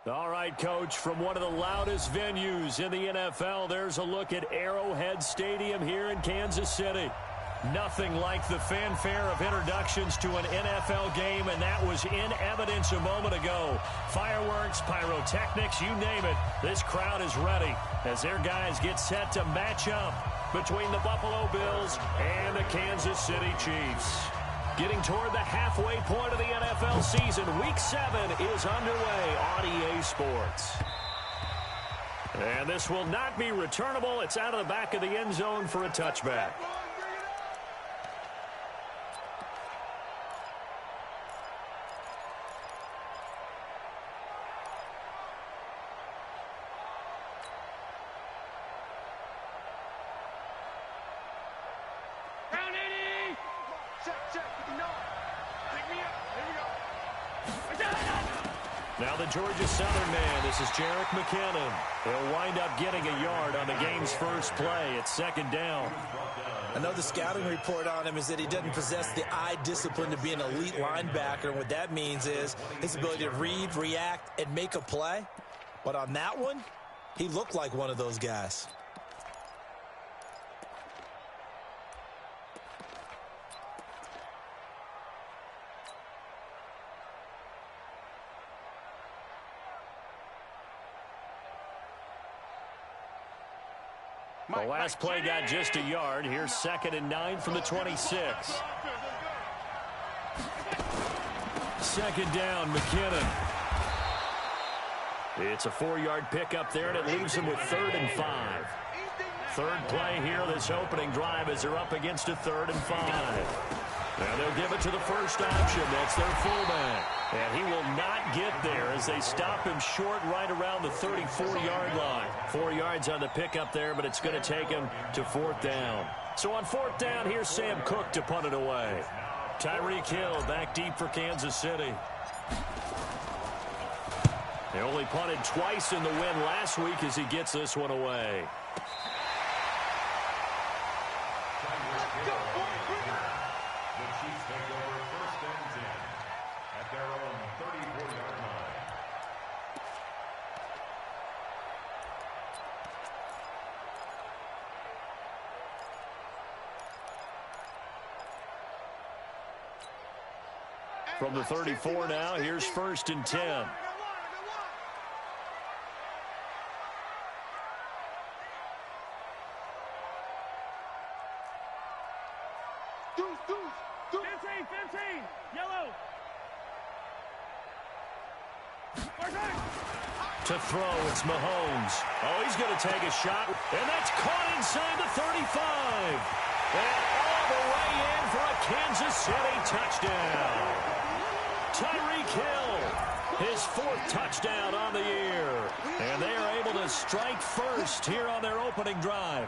All right, Coach, from one of the loudest venues in the NFL, there's a look at Arrowhead Stadium here in Kansas City. Nothing like the fanfare of introductions to an NFL game, and that was in evidence a moment ago. Fireworks, pyrotechnics, you name it. This crowd is ready as their guys get set to match up between the Buffalo Bills and the Kansas City Chiefs. Getting toward the halfway point of the NFL season, Week 7 is underway on EA Sports. And this will not be returnable. It's out of the back of the end zone for a touchback. Now the Georgia Southern man, this is Jerick McKinnon. He'll wind up getting a yard on the game's first play. It's second down. I know the scouting report on him is that he doesn't possess the eye discipline to be an elite linebacker. And what that means is his ability to read, react, and make a play. But on that one, he looked like one of those guys. The last play got just a yard. Here's 2nd and 9 from the 26. 2nd down, McKinnon. It's a 4-yard pickup there, and it leaves them with 3rd and 5. Third play here, this opening drive, as they're up against a 3rd and 5. Now they'll give it to the first option. That's their fullback. And he will not get there as they stop him short right around the 34-yard line. 4 yards on the pickup there, but it's going to take him to 4th down. So on 4th down, here's Sam Cook to punt it away. Tyreek Hill back deep for Kansas City. They only punted twice in the win last week as he gets this one away. From the 34 now, here's 1st and 10. Yellow. To throw, it's Mahomes. Oh, he's going to take a shot, and that's caught inside the 35. And all the way in for a Kansas City touchdown. Tyreek Hill, his 4th touchdown on the year. And they are able to strike first here on their opening drive.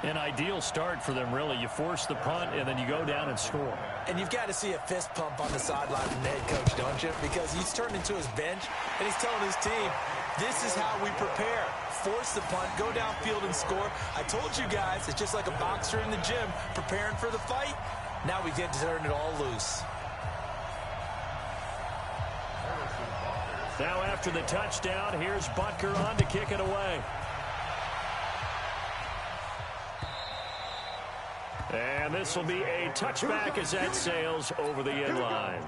An ideal start for them, really. You force the punt, and then you go down and score. And you've got to see a fist pump on the sideline from the head coach, don't you? Because he's turned into his bench, and he's telling his team, this is how we prepare. Force the punt, go downfield and score. I told you guys, it's just like a boxer in the gym preparing for the fight. Now we get to turn it all loose. Now after the touchdown, here's Butker on to kick it away. And this will be a touchback as that sails over the end line.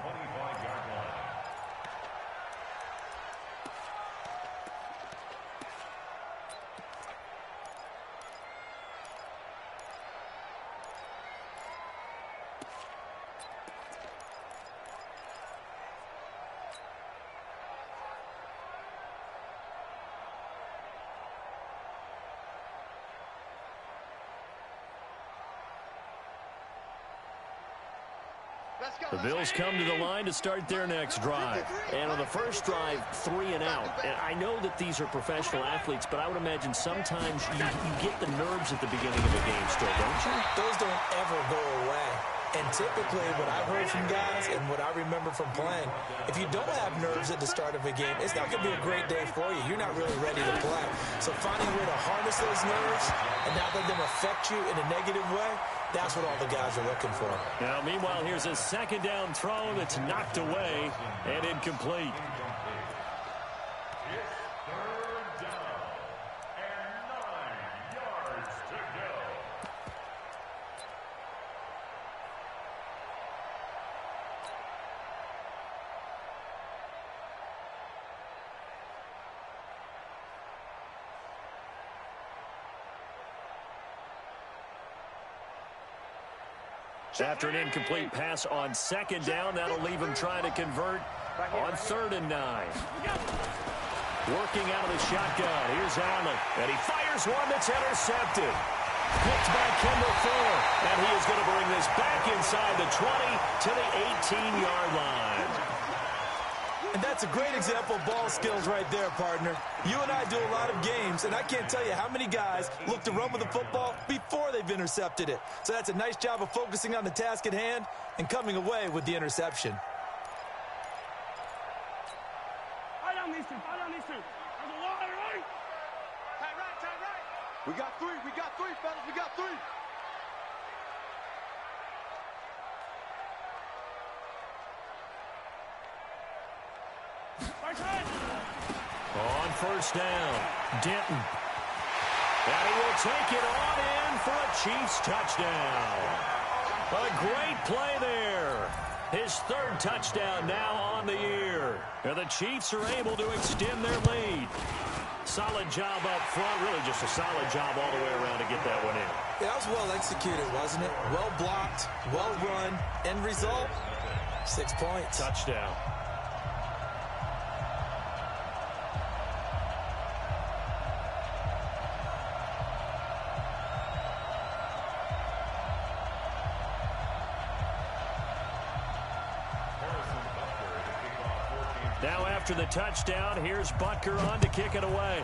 The Bills come to the line to start their next drive. And on the first drive, 3 and out. And I know that these are professional athletes, but I would imagine sometimes you get the nerves at the beginning of a game still, don't you? Those don't ever go away. And typically, what I've heard from guys and what I remember from playing, if you don't have nerves at the start of a game, it's not going to be a great day for you. You're not really ready to play. So finding a way to harness those nerves and not let them affect you in a negative way, that's what all the guys are looking for. Now, meanwhile, here's a 2nd down throw that's knocked away and incomplete. After an incomplete pass on second down, that'll leave him trying to convert on 3rd and 9. Working out of the shotgun. Here's Allen. And he fires one that's intercepted. Picked by Kendall Fuller. And he is going to bring this back inside the 20 to the 18-yard line. And that's a great example of ball skills right there, partner. You and I do a lot of games, and I can't tell you how many guys look to run with the football before they've intercepted it. So that's a nice job of focusing on the task at hand and coming away with the interception. We got three, fellas, we got three. On 1st down, Denton. And he will take it on in for a Chiefs touchdown. A great play there. His 3rd touchdown now on the year. And the Chiefs are able to extend their lead. Solid job up front. Really just a solid job all the way around to get that one in. Yeah, that was well executed, wasn't it? Well blocked, well run. End result, 6 points. Touchdown. Now after the touchdown, here's Butker on to kick it away.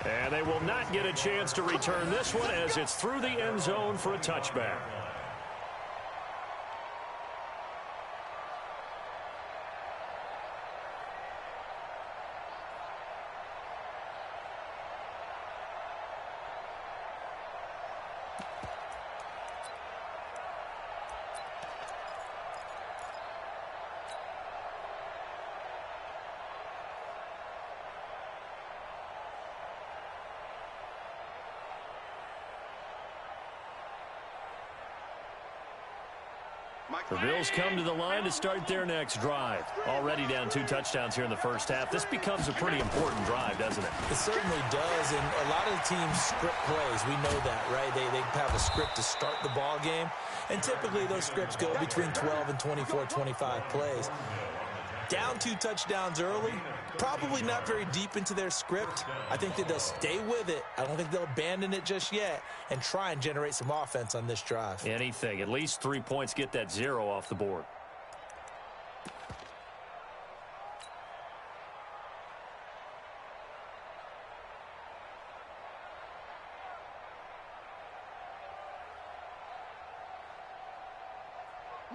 And they will not get a chance to return this one as it's through the end zone for a touchback. The Bills come to the line to start their next drive. Already down 2 touchdowns here in the first half. This becomes a pretty important drive, doesn't it? It certainly does, and a lot of the teams script plays. We know that, right? They have a script to start the ball game, and typically those scripts go between 12 and 24, 25 plays. Down 2 touchdowns early, probably not very deep into their script. I think that they'll stay with it. I don't think they'll abandon it just yet and try and generate some offense on this drive. Anything. At least 3 points, get that 0 off the board.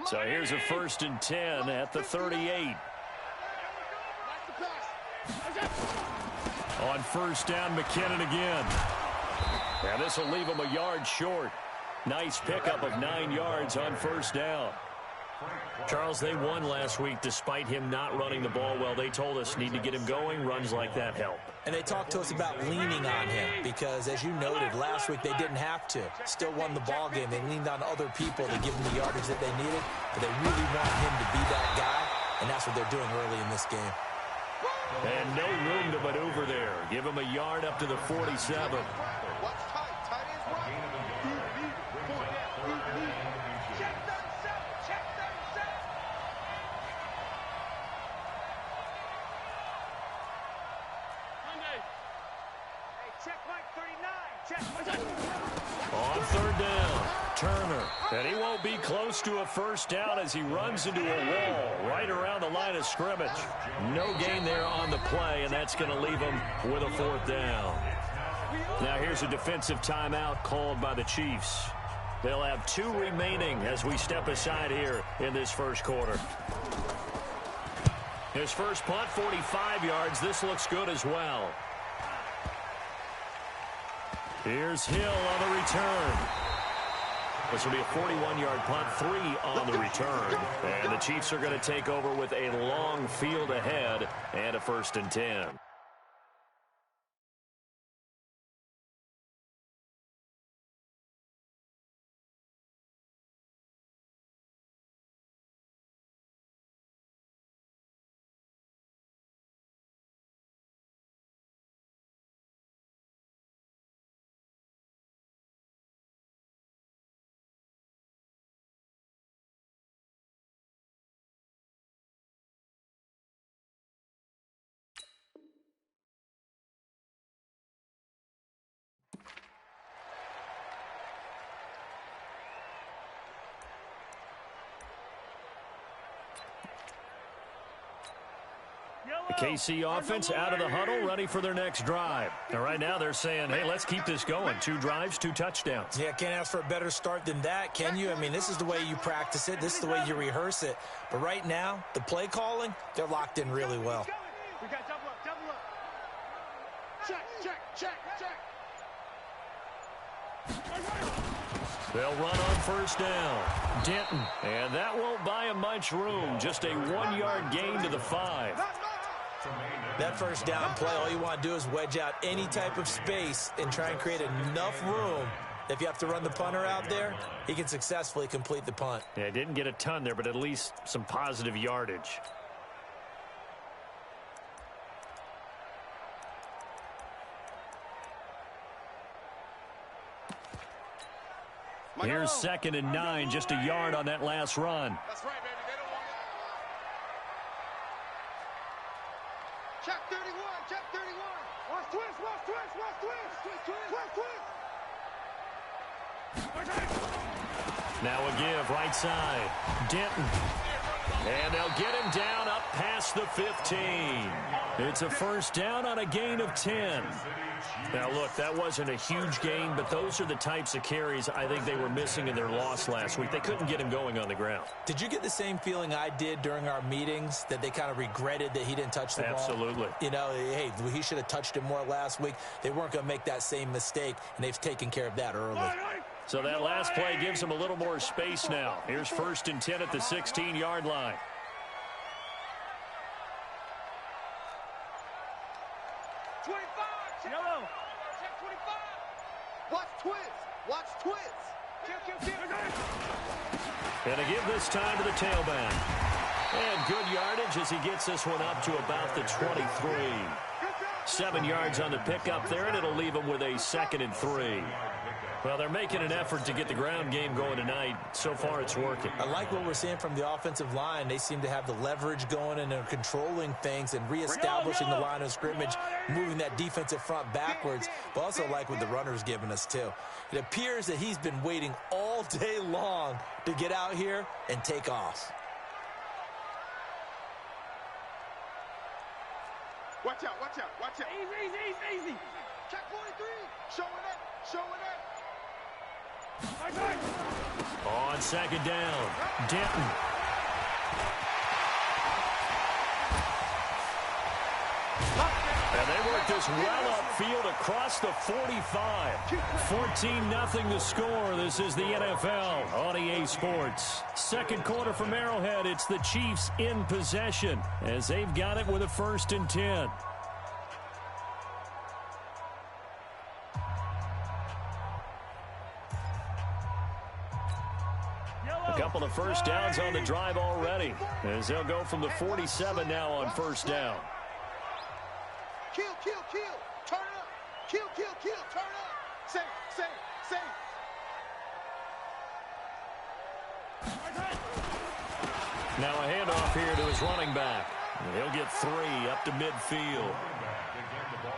So here's a 1st and 10 at the 38. On 1st down, McKinnon again. And this will leave him a yard short. Nice pickup of 9 yards on 1st down. Charles, they won last week despite him not running the ball well. They told us need to get him going. Runs like that help. And they talked to us about leaning on him because, as you noted, last week they didn't have to. Still won the ball game. They leaned on other people to give them the yardage that they needed. But they really want him to be that guy, and that's what they're doing early in this game. And no room to maneuver there. Give him a yard up to the 47. On 3rd down, Turner. And he won't be close to a 1st down as he runs into a wall right around the line of scrimmage. No gain there on the play, and that's going to leave him with a 4th down. Now here's a defensive timeout called by the Chiefs. They'll have 2 remaining as we step aside here in this first quarter. His first punt, 45 yards. This looks good as well. Here's Hill on the return. This will be a 41-yard punt, 3 on the return. And the Chiefs are going to take over with a long field ahead and a 1st and 10. KC offense out of the huddle, ready for their next drive. And right now they're saying, hey, let's keep this going. 2 drives, 2 touchdowns. Yeah, can't ask for a better start than that, can you? I mean, this is the way you practice it. This is the way you rehearse it. But right now, the play calling, they're locked in really well. We got double up, double up. Check, check, check, check. They'll run on first down. Denton. And that won't buy him much room. Just a 1-yard gain to the 5. That first down play, all you want to do is wedge out any type of space and try and create enough room. If you have to run the punter out there, he can successfully complete the punt. Yeah, didn't get a ton there, but at least some positive yardage. Here's 2nd and 9, just a yard on that last run. That's right, baby. They don't want it. Check 31, check 31. Watch twist, watch twist, watch twist. Twist, twist, twist. Now a give, right side. Denton. And they'll get him down up past the 15. It's a first down on a gain of 10. Now, look, that wasn't a huge gain, but those are the types of carries I think they were missing in their loss last week. They couldn't get him going on the ground. Did you get the same feeling I did during our meetings, that they kind of regretted that he didn't touch the ball? Absolutely. You know, hey, he should have touched it more last week. They weren't going to make that same mistake, and they've taken care of that early. So that last play gives them a little more space now. Here's 1st and 10 at the 16-yard line. Watch twist, watch twist. And a give this time to the tailback. And good yardage as he gets this one up to about the 23. 7 yards on the pickup there, and it'll leave him with a 2nd and 3. Well, they're making an effort to get the ground game going tonight. So far, it's working. I like what we're seeing from the offensive line. They seem to have the leverage going, and they're controlling things and reestablishing the line of scrimmage, moving that defensive front backwards. But also like what the runner's giving us, too. It appears that he's been waiting all day long to get out here and take off. Watch out, watch out, watch out. Easy, easy, easy, easy. Check 43. Showing it, showing it. On 2nd down, Denton. And they work this well upfield across the 45. 14-0 the score. This is the NFL on EA Sports. Second quarter from Arrowhead. It's the Chiefs in possession as they've got it with a 1st and 10. A couple of first downs on the drive already as they'll go from the 47 now on 1st down. Kill, kill, kill. Turn up. Kill, kill, kill. Turn up. Safe, safe, safe. Now a handoff here to his running back. He'll get 3 up to midfield.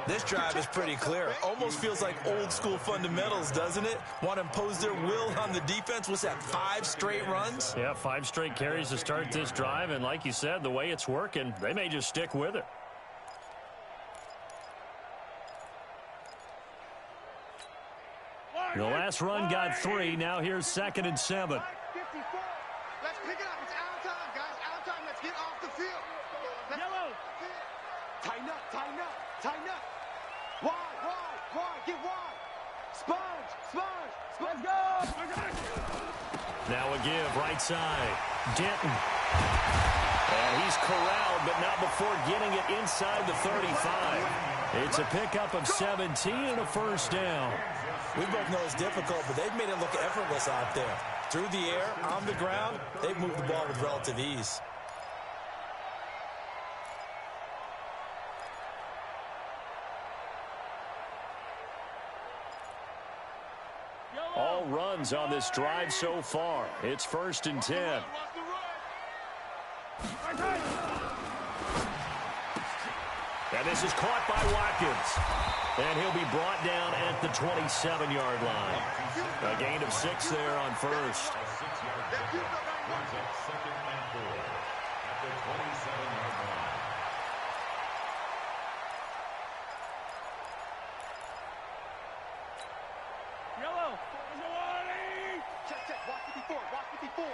This drive is pretty clear. Almost feels like old school fundamentals, doesn't it? Want to impose their will on the defense. What's that, 5 straight runs? Yeah, 5 straight carries to start this drive. And like you said, the way it's working, they may just stick with it. The last run got 3. Now here's 2nd and 7. 54. Let's pick it up. It's out of time, guys. Out of time. Let's get off the field. Yellow. Tighten up, tighten up, tighten up. Wide, wide, wide. Get wide. Sponge, sponge, sponge. Let's go. Now a give, right side. Denton. And he's corralled, but not before getting it inside the 35. It's a pickup of 17 and a 1st down. We both know it's difficult, but they've made it look effortless out there. Through the air, on the ground, they've moved the ball with relative ease. All runs on this drive so far. It's 1st and 10. And this is caught by Watkins. And he'll be brought down at the 27-yard line. A gain of 6 there on 1st. Watch 54. Watch 54.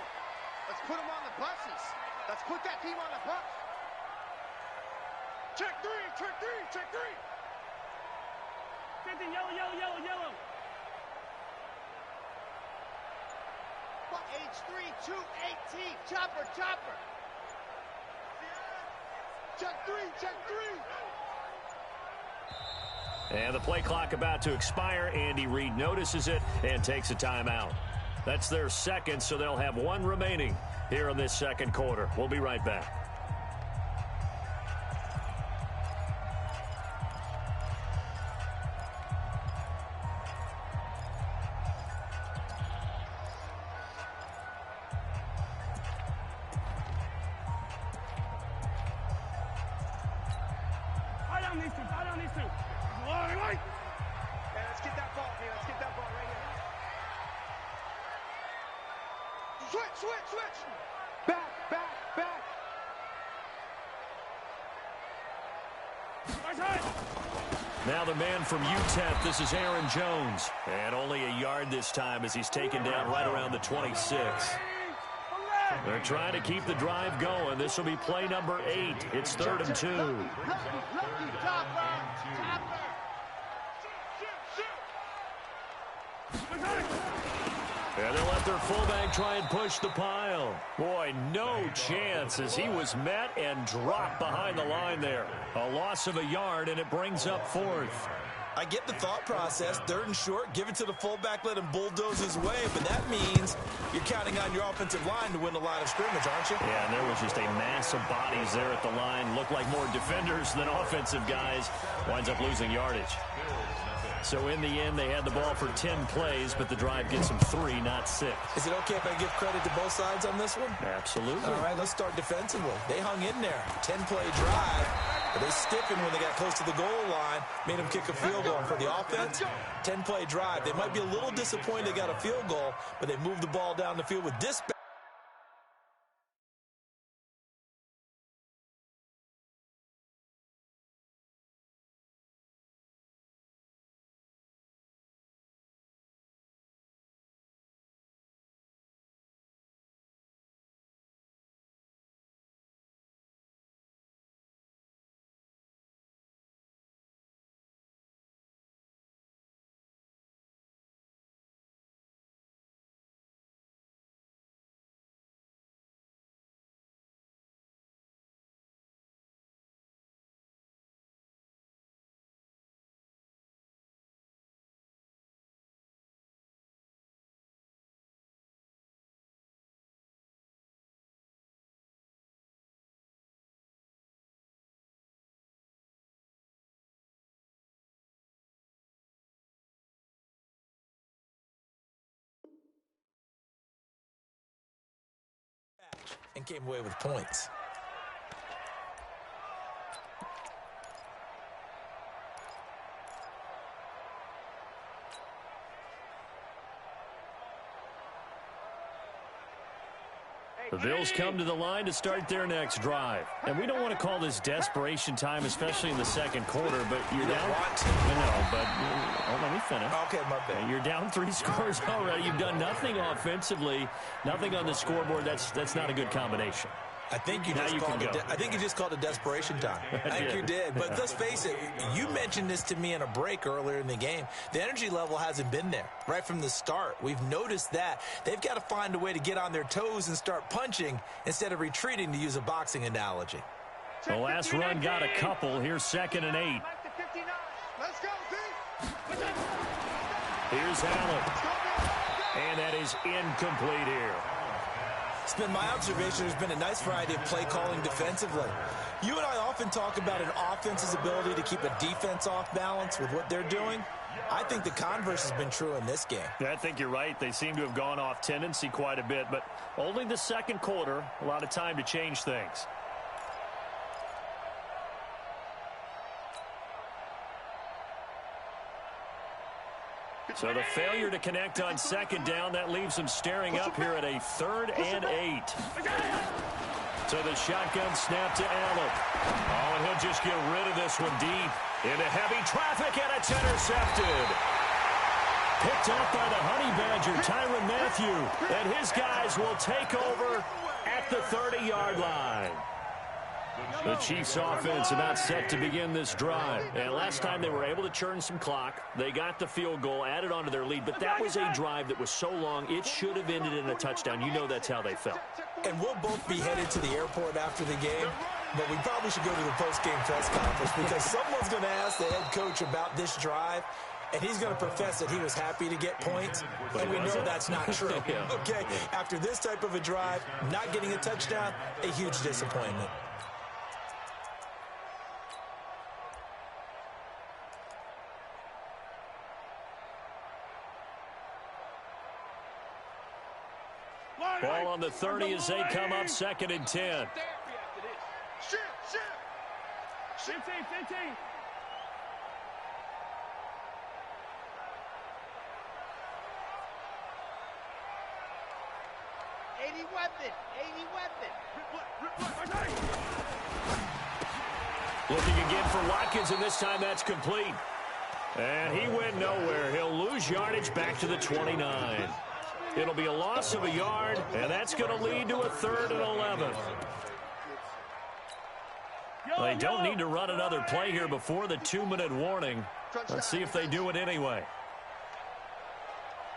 Let's put them on the buses. Let's put that team on the bus. Check three. Check three. Check three. 15, yellow, yellow, yellow, yellow. H3, 218. Chopper, chopper. Check three. Check three. And the play clock about to expire. Andy Reid notices it and takes a timeout. That's their second, so they'll have one remaining here in this second quarter. We'll be right back. Switch. Back. Now the man from UTEP, this is Aaron Jones. And only a yard this time as he's taken down right around the 26. They're trying to keep the drive going. This will be play number 8. It's 3rd and 2. And they'll let their fullback try and push the pile. Boy, no chance as he was met and dropped behind the line there. A loss of a yard, and it brings up 4th. I get the thought process. 3rd and short, give it to the fullback, let him bulldoze his way. But that means you're counting on your offensive line to win the line of scrimmage, aren't you? Yeah, and there was just a mass of bodies there at the line. Looked like more defenders than offensive guys. Winds up losing yardage. So in the end, they had the ball for 10 plays, but the drive gets them 3, not 6. Is it okay if I give credit to both sides on this one? Absolutely. All right, let's start defensively. They hung in there. 10-play drive, but they stiffened when they got close to the goal line, made them kick a field goal. And for the offense, 10-play drive. They might be a little disappointed they got a field goal, but they moved the ball down the field with dispatch. And came away with points. The Bills come to the line to start their next drive. And we don't want to call this desperation time, especially in the second quarter, but you're down. No, but let me finish. Okay, my bad. You're down 3 scores already. You've done nothing offensively, nothing on the scoreboard. That's not a good combination. I think you just called it desperation time. I think you did. But let's face it, you mentioned this to me in a break earlier in the game. The energy level hasn't been there right from the start. We've noticed that. They've got to find a way to get on their toes and start punching instead of retreating, to use a boxing analogy. The last run got a couple. Here's 2nd and 8. Let's go, B. Here's Allen. And that is incomplete here. It's been my observation there's been a nice variety of play calling defensively. You and I often talk about an offense's ability to keep a defense off balance with what they're doing. I think the converse has been true in this game. Yeah, I think you're right. They seem to have gone off tendency quite a bit, but only the second quarter, a lot of time to change things. So the failure to connect on 2nd down, that leaves them staring up here at a 3rd and 8. So the shotgun snap to Allen. Oh, and he'll just get rid of this one deep into heavy traffic, and it's intercepted. Picked off by the Honey Badger, Tyrann Mathieu. And his guys will take over at the 30-yard line. The Chiefs offense about set to begin this drive. And last time they were able to churn some clock. They got the field goal, added on to their lead. But that was a drive that was so long, it should have ended in a touchdown. You know that's how they felt. And we'll both be headed to the airport after the game. But we probably should go to the post-game press conference because someone's going to ask the head coach about this drive. And he's going to profess that he was happy to get points. And we know that's not true. Okay, after this type of a drive, not getting a touchdown, a huge disappointment. Ball on the 30 as they come up 2nd and 10. Shift. 15. 80 weapon. Looking again for Watkins, and this time that's complete. And he went nowhere. He'll lose yardage back to the 29. It'll be a loss of a yard, and that's going to lead to a 3rd and 11. They don't need to run another play here before the 2-minute warning. Let's see if they do it anyway.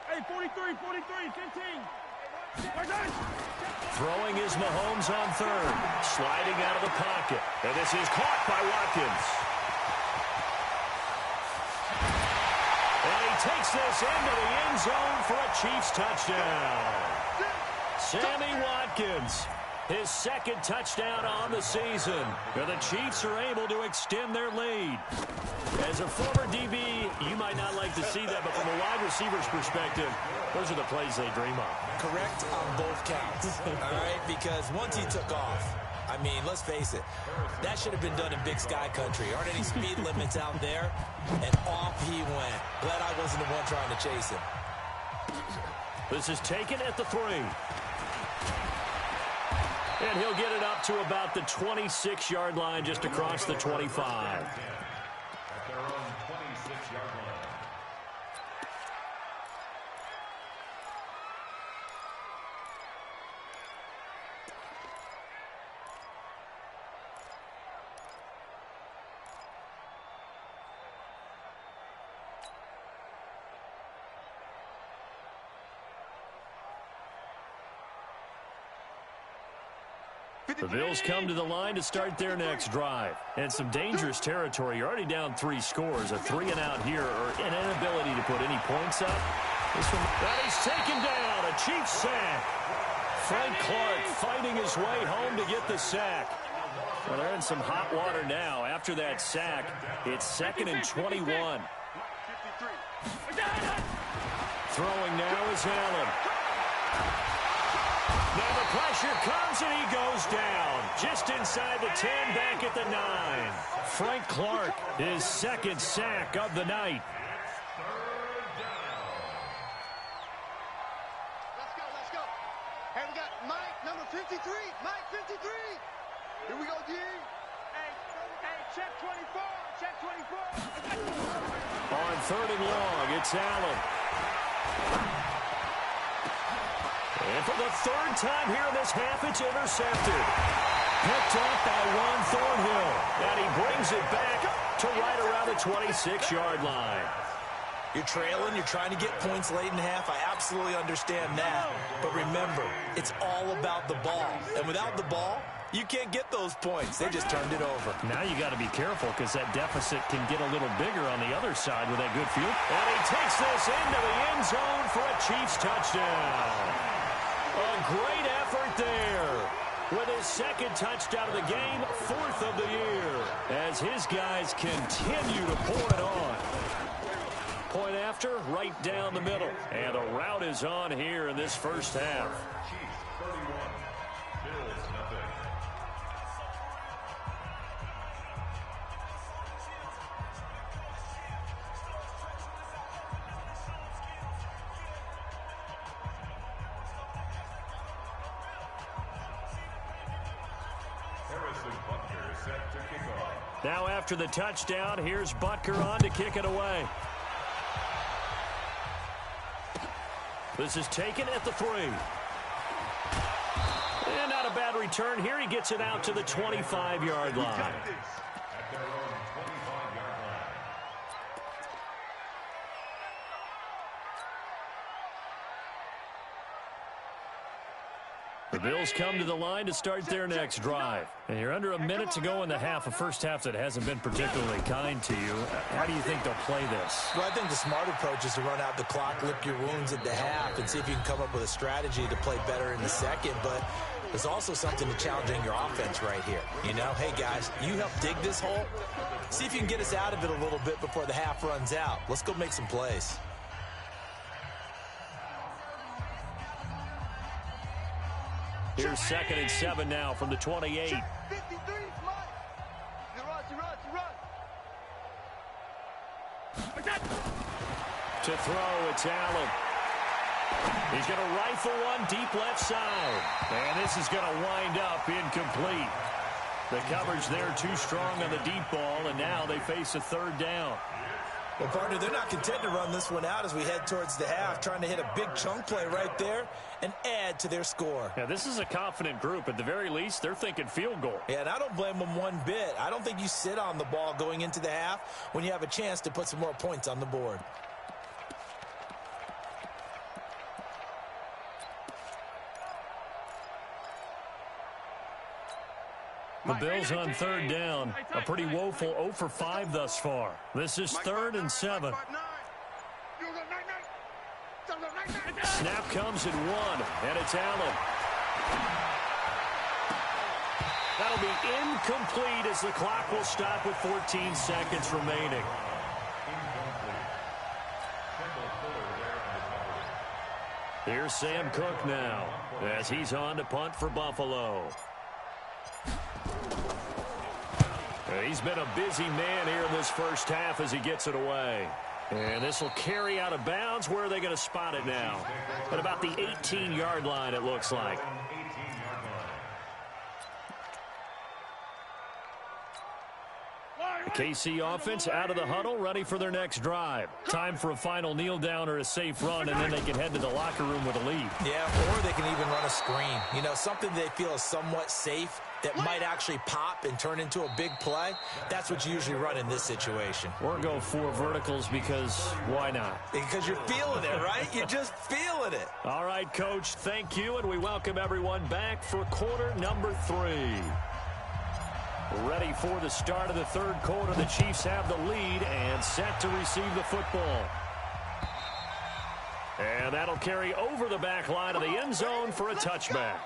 Hey, 43, 15. Throwing is Mahomes on 3rd. Sliding out of the pocket. And this is caught by Watkins. And he takes this into the end zone for a Chiefs touchdown. Sammy Watkins, his 2nd touchdown on the season. And the Chiefs are able to extend their lead. As a former DB, you might not like to see that, but from a wide receiver's perspective, those are the plays they dream of. Correct on both counts, all right? Because once he took off, I mean, let's face it, that should have been done in Big Sky country. Aren't any speed limits out there? And off he went. Glad I wasn't the one trying to chase him. This is taken at the 3. And he'll get it up to about the 26-yard line just across the 25. The Bills come to the line to start their next drive. And some dangerous territory. You're already down 3 scores. A 3-and-out here or an inability to put any points up. This one, and he's taken down. A Chiefs sack. Frank Clark fighting his way home to get the sack. Well, they're in some hot water now. After that sack, it's 2nd and 21. Throwing now is Allen. Now the pressure comes and he goes down. Just inside the 10, back at the 9. Frank Clark, his 2nd sack of the night. Let's go. Hey, we got Mike, number 53. Mike, 53. Here we go, D. Hey, check 24. Check 24. On 3rd and long, it's Allen. And for the 3rd time here in this half, it's intercepted. Picked off by Juan Thornhill. And he brings it back to right around the 26-yard line. You're trailing, you're trying to get points late in half. I absolutely understand that. But remember, it's all about the ball. And without the ball, you can't get those points. They just turned it over. Now you got to be careful because that deficit can get a little bigger on the other side with that good field. And he takes this into the end zone for a Chiefs touchdown. A great effort there with his 2nd touchdown of the game, 4th of the year, as his guys continue to pour it on. Point after, right down the middle. And the route is on here in this first half. Now after the touchdown, here's Butker on to kick it away. This is taken at the 3. And not a bad return here. He gets it out to the 25-yard line. The Bills come to the line to start their next drive. And you're under a minute to go in the half, a first half that hasn't been particularly kind to you. How do you think they'll play this? Well, I think the smart approach is to run out the clock, lick your wounds at the half, and see if you can come up with a strategy to play better in the second. But there's also something to challenging your offense right here. You know, hey, guys, you help dig this hole. See if you can get us out of it a little bit before the half runs out. Let's go make some plays. Here's 2nd and 7 now from the 28. To throw, it's Allen. He's going to rifle one deep left side. And this is going to wind up incomplete. The coverage there too strong on the deep ball, and now they face a 3rd down. Well, partner, they're not content to run this one out as we head towards the half, trying to hit a big chunk play right there and add to their score. Yeah, this is a confident group. At the very least, they're thinking field goal. Yeah, and I don't blame them one bit. I don't think you sit on the ball going into the half when you have a chance to put some more points on the board. The Bills on 3rd down. A pretty woeful 0 for 5 thus far. This is 3rd and 7. Snap comes at 1, and it's Allen. That'll be incomplete as the clock will stop with 14 seconds remaining. Here's Sam Cook now as he's on to punt for Buffalo. He's been a busy man here in this first half as he gets it away. And this will carry out of bounds. Where are they going to spot it now? At about the 18-yard line, it looks like. The KC offense out of the huddle, ready for their next drive. Time for a final kneel down or a safe run, and then they can head to the locker room with a lead. Yeah, or they can even run a screen. You know, something they feel is somewhat safe that might actually pop and turn into a big play. That's what you usually run in this situation. Or go 4 verticals because why not? Because you're feeling it, right? You're just feeling it. All right, Coach, thank you, and we welcome everyone back for quarter number 3. Ready for the start of the 3rd quarter. The Chiefs have the lead and set to receive the football. And that'll carry over the back line of the end zone for a touchback.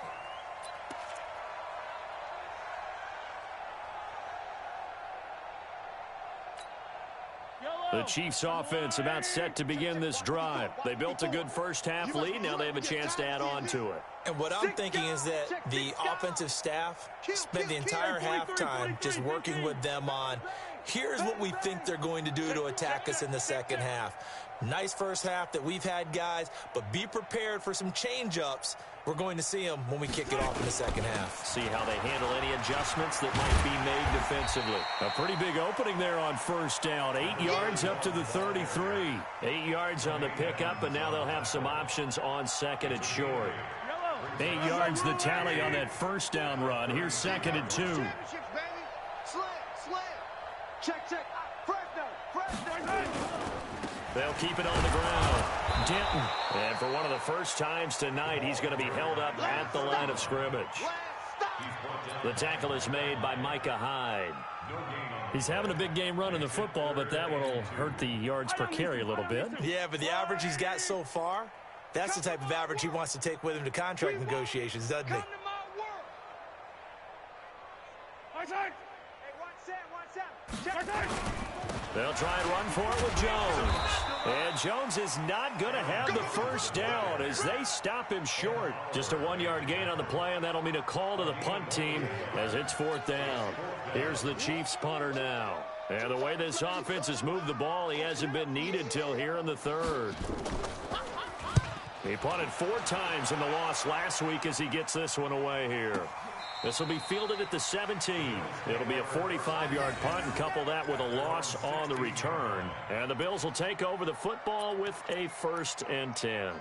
The Chiefs offense about set to begin this drive. They built a good first half lead. Now they have a chance to add on to it. And what I'm thinking is that the offensive staff spent the entire halftime just working with them on, here's what we think they're going to do to attack us in the second half. Nice first half that we've had, guys, but be prepared for some change-ups. We're going to see them when we kick it off in the second half. See how they handle any adjustments that might be made defensively. A pretty big opening there on first down. 8 yards up to the 33. 8 yards on the pickup, and now they'll have some options on second and short. 8 yards the tally on that first down run. Here's 2nd and 2. They'll keep it on the ground. Denton. And for one of the first times tonight, he's going to be held up at the line of scrimmage. The tackle is made by Micah Hyde. He's having a big game running the football, but that one will hurt the yards per carry a little bit. Yeah, but the average he's got so far, that's the type of average he wants to take with him to contract negotiations, doesn't he? They'll try and run for it with Jones. And Jones is not going to have the first down as they stop him short. Just a 1-yard gain on the play, and that'll mean a call to the punt team as it's 4th down. Here's the Chiefs punter now. And the way this offense has moved the ball, he hasn't been needed till here in the 3rd. He punted 4 times in the loss last week as he gets this one away here. This will be fielded at the 17. It'll be a 45-yard punt and couple that with a loss on the return. And the Bills will take over the football with a 1st and 10.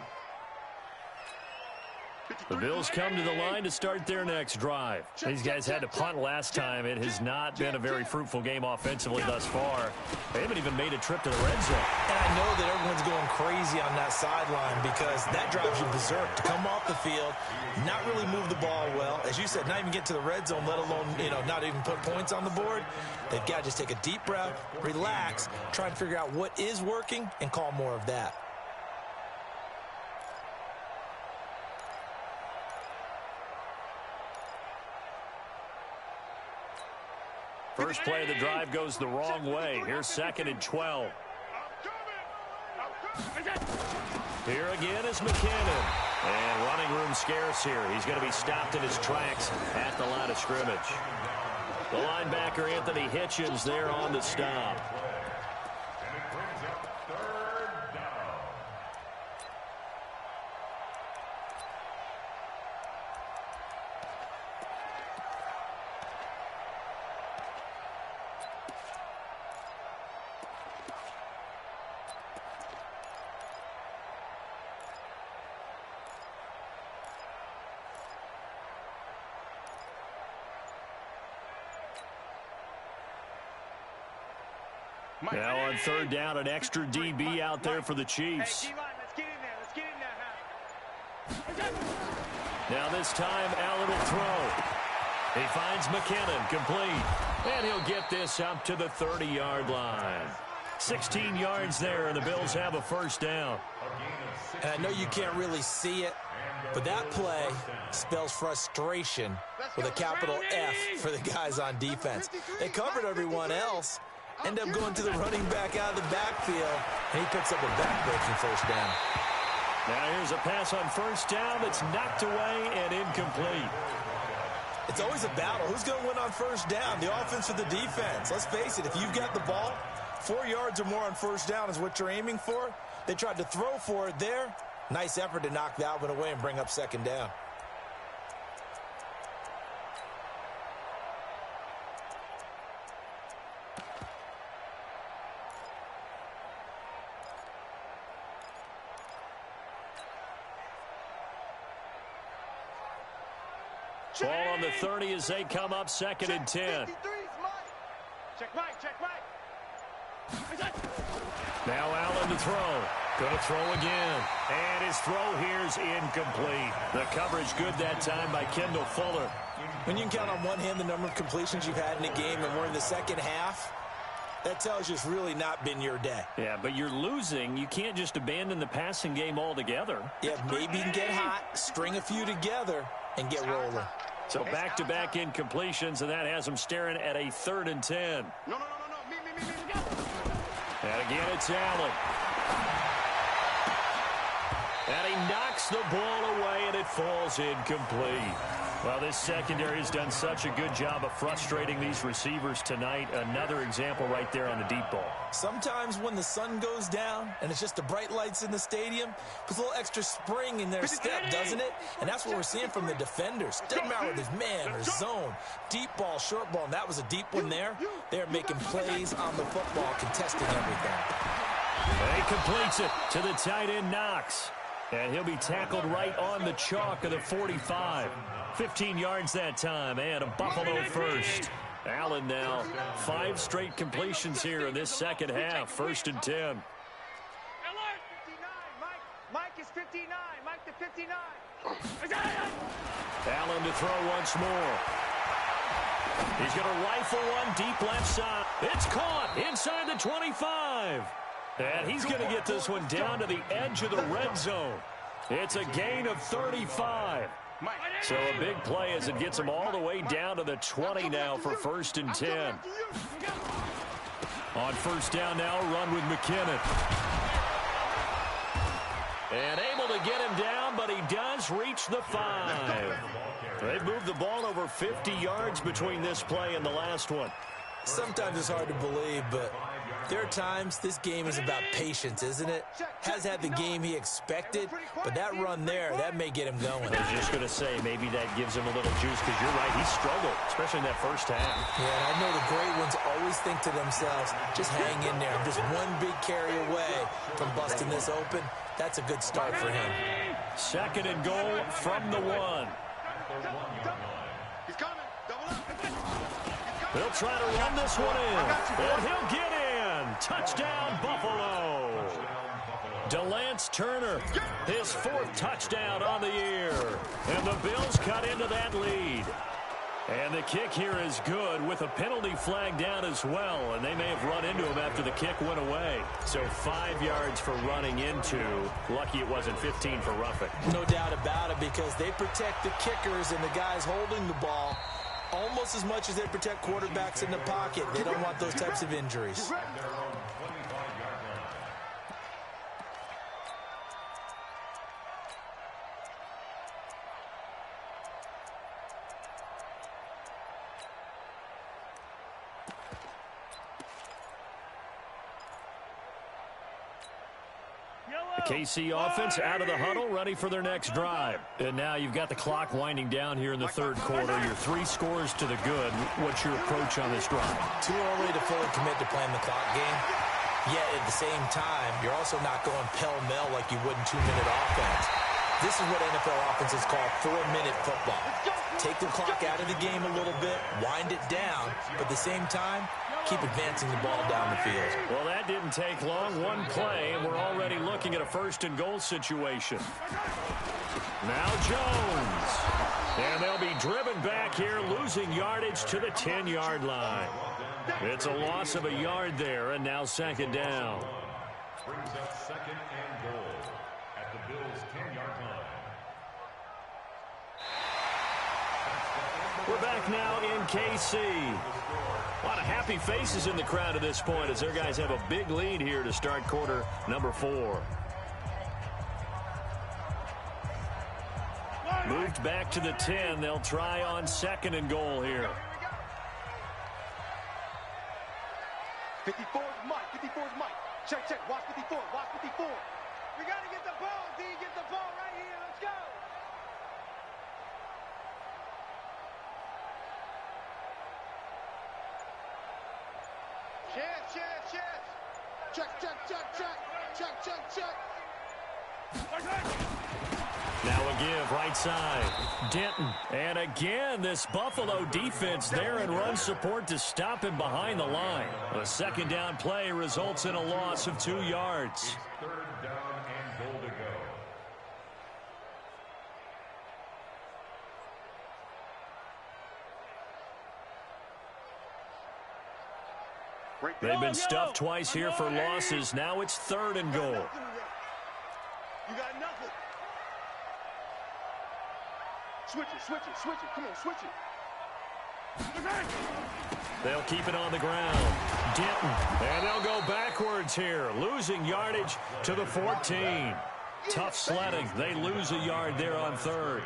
The Bills come to the line to start their next drive. These guys had to punt last time. It has not been a very fruitful game offensively thus far. They haven't even made a trip to the red zone. And I know that everyone's going crazy on that sideline because that drives you berserk to come off the field, not really move the ball well. As you said, not even get to the red zone, let alone, not even put points on the board. They've got to just take a deep breath, relax, try and figure out what is working and call more of that. First play of the drive goes the wrong way. Here's 2nd and 12. Here again is McKinnon. And running room scarce here. He's going to be stopped in his tracks at the line of scrimmage. The linebacker, Anthony Hitchens, there on the stop. Now on 3rd down, an extra DB out there for the Chiefs. Hey, D-line, let's get in there. Let's get in there. Now this time, Allen will throw. He finds McKinnon, complete. And he'll get this up to the 30-yard line. 16 yards there, and the Bills have a first down. And I know you can't really see it, but that play spells frustration with a capital F for the guys on defense. They covered everyone else. End up going to the running back out of the backfield, and he picks up a back-breaking first down. Now here's a pass on first down that's knocked away and incomplete. It's always a battle. Who's going to win on first down, the offense or the defense? Let's face it, if you've got the ball, 4 yards or more on first down is what you're aiming for. They tried to throw for it there. Nice effort to knock that one away and bring up 2nd down. Ball on the 30 as they come up 2nd and 10. Check Mike. Now Allen to throw. Going to throw again. And his throw here's incomplete. The coverage good that time by Kendall Fuller. When you can count on one hand the number of completions you've had in a game and we're in the second half, that tells you it's really not been your day. Yeah, but you're losing. You can't just abandon the passing game altogether. Yeah, maybe you can get hot, string a few together, and get rolling. So back-to-back incompletions, and that has them staring at a 3rd and 10. No. Me. And again, it's Allen. And he knocks the ball away, and it falls incomplete. Well, this secondary has done such a good job of frustrating these receivers tonight. Another example right there on the deep ball. Sometimes when the sun goes down and it's just the bright lights in the stadium, puts a little extra spring in their step, doesn't it? And that's what we're seeing from the defenders. Doesn't matter whether it's man or zone, deep ball, short ball, and that was a deep one there. They're making plays on the football, contesting everything. And he completes it to the tight end, Knox. And he'll be tackled right on the chalk of the 45. 15 yards that time, and a Buffalo first. Allen now 5 straight completions here in this second half. 1st and 10. 59, Mike is 59. Mike to 59. Allen to throw once more. He's going to rifle one deep left side. It's caught inside the 25. And he's going to get this one down to the edge of the red zone. It's a gain of 35. So a big play as it gets him all the way down to the 20 now for 1st and 10. On first down now, run with McKinnon. And able to get him down, but he does reach the 5. They've moved the ball over 50 yards between this play and the last one. Sometimes it's hard to believe, but There are times this game is about patience, isn't it? Has had the game he expected, but that run there, that may get him going. I was just going to say, maybe that gives him a little juice, because you're right, he struggled, especially in that first half. Yeah, and I know the great ones always think to themselves, just hang in there. I'm just one big carry away from busting this open. That's a good start for him. 2nd and goal from the 1. He's coming. Double up. They'll try to run this one in, and he'll get in. Touchdown, Buffalo. DeLance Turner, his 4th touchdown on the year. And the Bills cut into that lead. And the kick here is good with a penalty flag down as well. And they may have run into him after the kick went away. So 5 yards for running into. Lucky it wasn't 15 for roughing. No doubt about it, because they protect the kickers and the guys holding the ball almost as much as they protect quarterbacks in the pocket. They don't want those types of injuries. The KC offense out of the huddle, ready for their next drive. And now you've got the clock winding down here in the 3rd quarter. Your 3 scores to the good. What's your approach on this drive? Too early to fully commit to playing the clock game. Yet at the same time, you're also not going pell-mell like you would in 2-minute offense. This is what NFL offenses call 4-minute football. Take the clock out of the game a little bit, wind it down, but at the same time, keep advancing the ball down the field. Well, that didn't take long. 1 play, and we're already looking at a 1st and goal situation. Now Jones. And they'll be driven back here, losing yardage to the 10-yard line. It's a loss of a yard there, and now 2nd down. Brings up 2nd and goal at the Bills' 10-yard line. We're back now in KC. A lot of happy faces in the crowd at this point as their guys have a big lead here to start quarter number 4. Moved back to the 10. They'll try on 2nd and goal here. 54 is Mike. 54 is Mike. Check, check. Watch 54. Watch 54. We got to get the ball, D. Get the ball right here. Let's go. Chance, chance, chance. Check, check, check, check. Check, check, check. Now a give right side. Denton. And again, this Buffalo defense there in run support to stop him behind the line. A 2nd down play results in a loss of 2 yards. 3rd down and goal to go. They've been stuffed twice here for losses. Now it's 3rd and goal. You got nothing. Switch it, switch it, switch it. Come on, switch it. They'll keep it on the ground. Denton. And they'll go backwards here, losing yardage to the 14. Tough sledding. They lose a yard there on 3rd.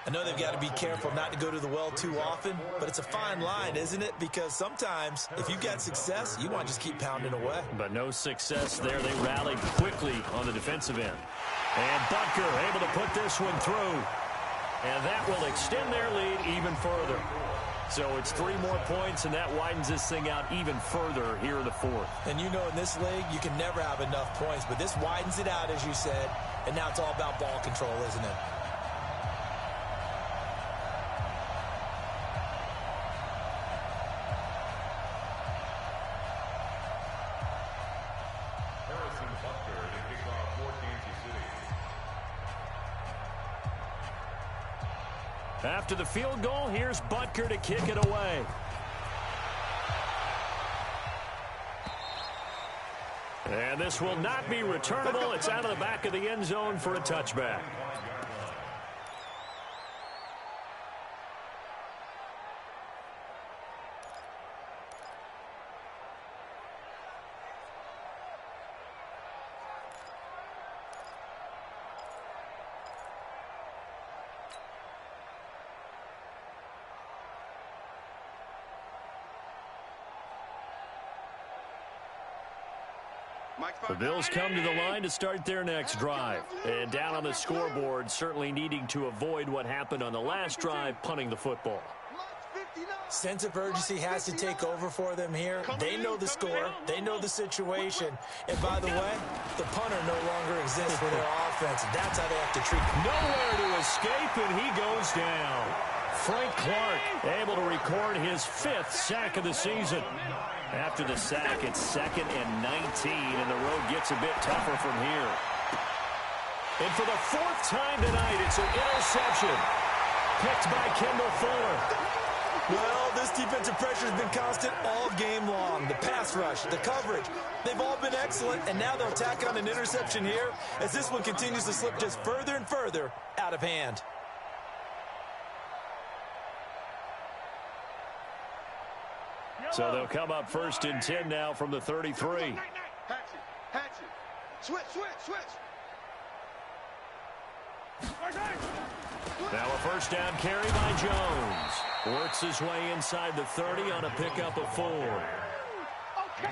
I know they've got to be careful not to go to the well too often, but it's a fine line, isn't it? Because sometimes, if you've got success, you want to just keep pounding away. But no success there. They rallied quickly on the defensive end. And Butker able to put this one through. And that will extend their lead even further. So it's 3 more points, and that widens this thing out even further here in the 4th. And you know in this league, you can never have enough points, but this widens it out, as you said, and now it's all about ball control, isn't it? After the field goal, here's Butker to kick it away. And this will not be returnable. It's out of the back of the end zone for a touchback. The Bills come to the line to start their next drive. And down on the scoreboard, certainly needing to avoid what happened on the last drive, punting the football. Sense of urgency has to take over for them here. They know the score. They know the situation. And by the way, the punter no longer exists for their offense. That's how they have to treat them. Nowhere to escape, and he goes down. Frank Clark able to record his 5th sack of the season. After the sack, it's 2nd and 19, and the road gets a bit tougher from here. And for the 4th time tonight, it's an interception. Picked by Kendall Fuller. Well, this defensive pressure has been constant all game long. The pass rush, the coverage, they've all been excellent, and now they'll tack on an interception here as this one continues to slip just further and further out of hand. So they'll come up 1st and 10 now from the 33. Hatchet. Switch. Now a 1st down carry by Jones. Works his way inside the 30 on a pickup of 4.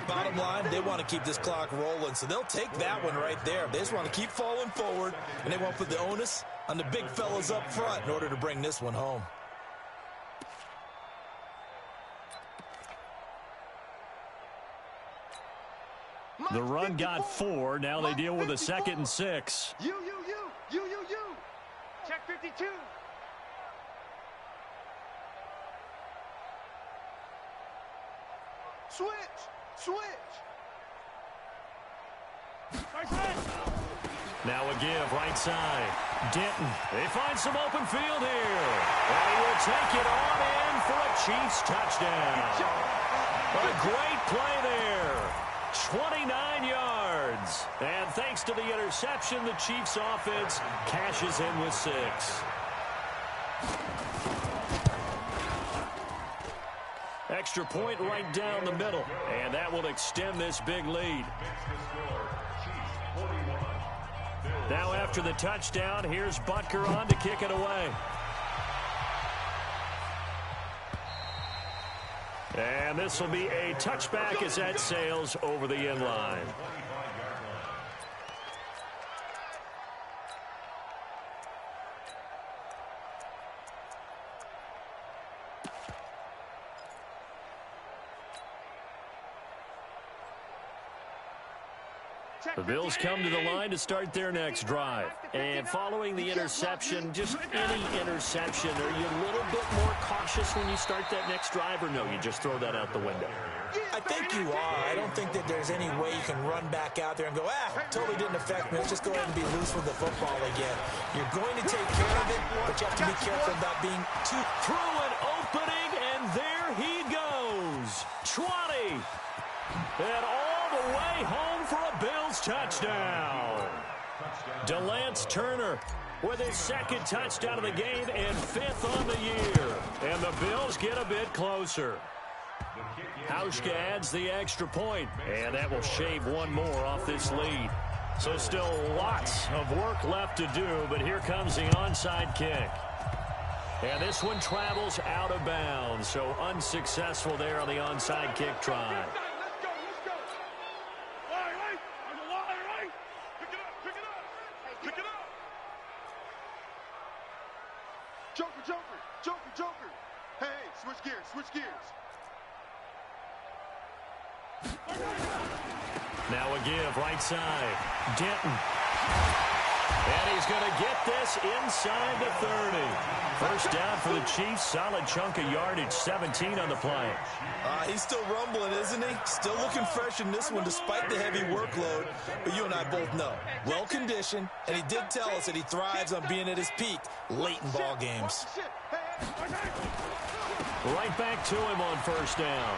Bottom line, they want to keep this clock rolling, so they'll take that one right there. They just want to keep falling forward, and they want to put the onus on the big fellas up front in order to bring this one home. The run got 4. Now they deal with a 2nd and 6. You. Check 52. Switch. Now a give right side. Denton. They find some open field here. And he will take it on in for a Chiefs touchdown. A great play there. 29 yards. And thanks to the interception, the Chiefs offense cashes in with 6. Extra point right down the middle. And that will extend this big lead. Now after the touchdown, here's Butker on to kick it away. And this will be a touchback as that sails over the end line. The Bills come to the line to start their next drive. And following the interception, just any interception, are you a little bit more cautious when you start that next drive, or no, you just throw that out the window? I think you are. I don't think that there's any way you can run back out there and go, totally didn't affect me. Let's just go ahead and be loose with the football again. You're going to take care of it, but you have to be careful about being too... Through an opening, and there he goes. 20. And all the way home for a Bills touchdown. DeLance Turner with his 2nd touchdown of the game and 5th on the year. And the Bills get a bit closer. Hauschka adds the extra point, and that will shave one more off this lead. So still lots of work left to do, but here comes the onside kick. And this one travels out of bounds, so unsuccessful there on the onside kick try. Joker. Hey, switch gears. Now a give right side. Denton. And he's going to get this inside the 30. 1st down for the Chiefs. Solid chunk of yardage. 17 on the play. He's still rumbling, isn't he? Still looking fresh in this one despite the heavy workload. But you and I both know. Well-conditioned, and he did tell us that he thrives on being at his peak late in ball games. Right back to him on 1st down.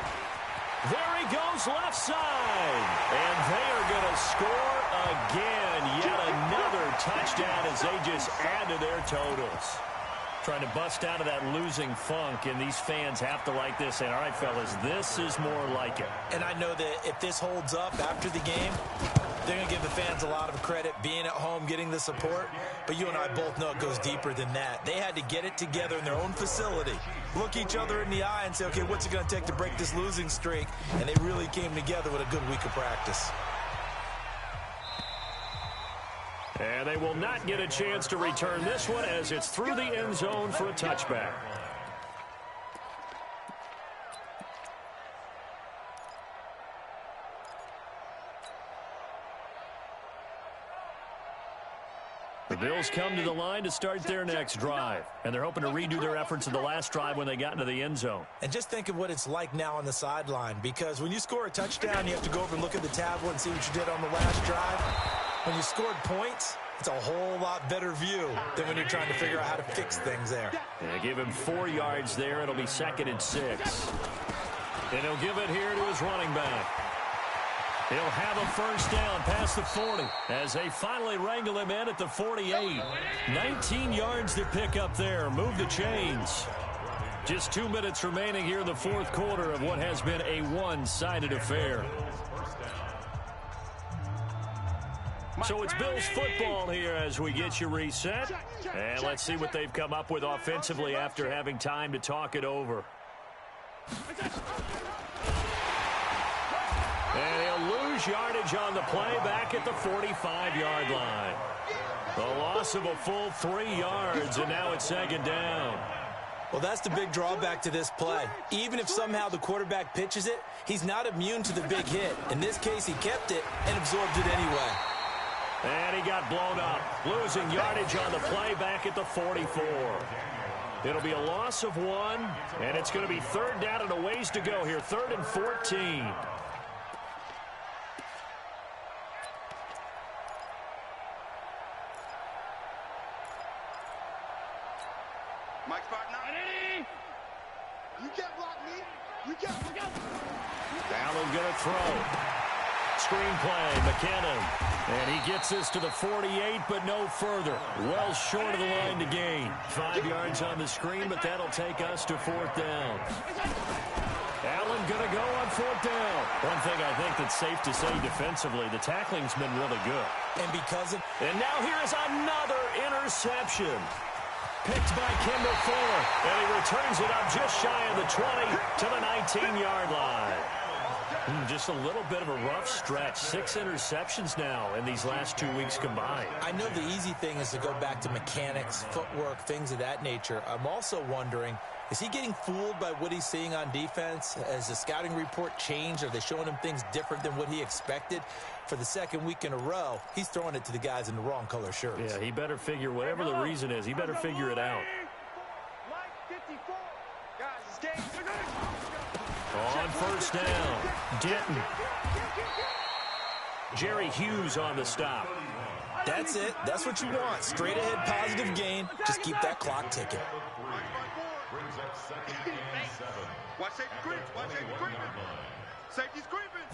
There he goes left side. And they are going to score again. Yet another touchdown as they just add to their totals. Trying to bust out of that losing funk, and these fans have to like this. And all right, fellas, this is more like it. And I know that if this holds up after the game, they're going to give the fans a lot of credit, being at home, getting the support. But you and I both know it goes deeper than that. They had to get it together in their own facility, look each other in the eye and say, okay, what's it going to take to break this losing streak? And they really came together with a good week of practice. And they will not get a chance to return this one as it's through the end zone for a touchback. The Bills come to the line to start their next drive, and they're hoping to redo their efforts in the last drive when they got into the end zone. And just think of what it's like now on the sideline, because when you score a touchdown, you have to go over and look at the tablet and see what you did on the last drive. When you scored points, it's a whole lot better view than when you're trying to figure out how to fix things there. They give him 4 yards there. It'll be 2nd and 6. And he'll give it here to his running back. He'll have a first down past the 40 as they finally wrangle him in at the 48. 19 yards to pick up there. Move the chains. Just 2 minutes remaining here in the fourth quarter of what has been a one-sided affair. So it's Bills football here as we get you reset. And let's see what they've come up with offensively after having time to talk it over. And he'll lose yardage on the play back at the 45-yard line. The loss of a full 3 yards, and now it's 2nd down. Well, that's the big drawback to this play. Even if somehow the quarterback pitches it, he's not immune to the big hit. In this case, he kept it and absorbed it anyway. And he got blown up, losing yardage on the play back at the 44. It'll be a loss of 1, and it's going to be 3rd down and a ways to go here, 3rd and 14. Mike Spartan. You can't block me. You can't. Allen going to throw. Screenplay, McKinnon. And he gets this to the 48, but no further. Well short of the line to gain. 5 yards on the screen, but that'll take us to 4th down. Allen going to go on 4th down. One thing I think that's safe to say defensively, the tackling's been really good. And because of... And now here is another interception. Picked by Kendall Fuller, and he returns it up just shy of the 20 to the 19-yard line. Just a little bit of a rough stretch. 6 interceptions now in these last 2 weeks combined. I know the easy thing is to go back to mechanics, footwork, things of that nature. I'm also wondering, is he getting fooled by what he's seeing on defense? Has the scouting report changed? Are they showing him things different than what he expected? For the 2nd week in a row, he's throwing it to the guys in the wrong color shirts. Yeah, he better figure, whatever the reason is, he better figure it out. On 1st down, Denton. Jerry Hughes on the stop. That's it. That's what you want. Straight ahead, positive gain. Just keep that clock ticking. Watch safety creep. Watch safety creeping. Safety's creeping.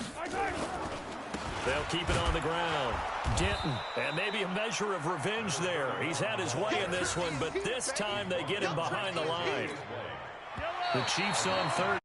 They'll keep it on the ground. Denton, and maybe a measure of revenge there. He's had his way in this one, but this time they get him behind the line. The Chiefs on 3rd.